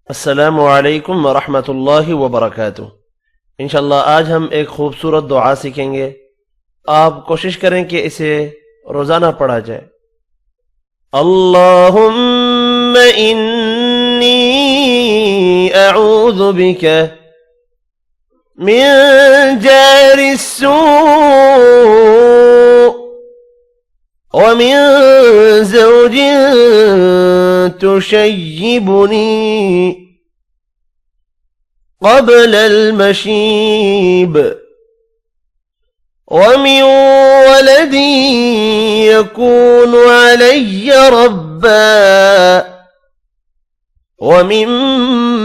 अस्सलामु अलैकुम वरहमतुल्लाहि वबरकातुह। इंशाअल्लाह आज हम एक खूबसूरत दुआ सीखेंगे। आप कोशिश करें कि इसे रोजाना पढ़ा जाए। अल्लाहुम्मा इन्नी अऊज़ु बिका मिन जारि स्सूअ व मिन ज़ौजिन तुशय्यिबुनी क़ब्ल अल-मशीब व मिन वलदिन यकूनु अलय्य रब्बा व मिन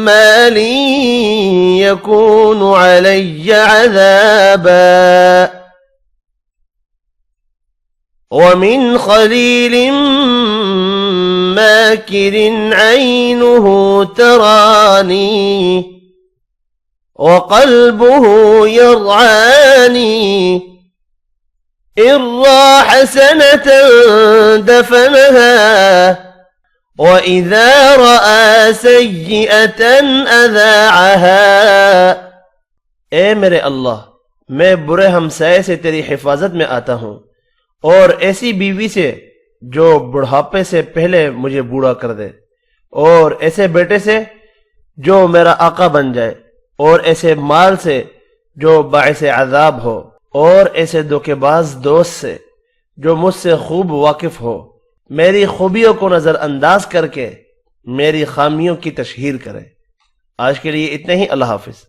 मालिन यकूनु अलय्य अज़ाबा व मिन खलीलिन माकिरिन ऐनुहु तरानी व क़ल्बुहु यरआनी इन राह सनतन दफनहा व इज़ा रआ सय्यअतन अज़ाअहा। ए मेरे अल्लाह, मैं बुरे हमसाये से तेरी हिफाजत में आता हूँ और ऐसी बीवी से जो बुढ़ापे से पहले मुझे बूढ़ा कर दे, और ऐसे बेटे से जो मेरा आका बन जाए, और ऐसे माल से जो बाइसे अजाब हो, और ऐसे धोखेबाज दोस्त से जो मुझसे खूब वाकिफ हो, मेरी खूबियों को नजरअंदाज करके मेरी खामियों की तशहीर करे। आज के लिए इतने ही। अल्लाह हाफिज।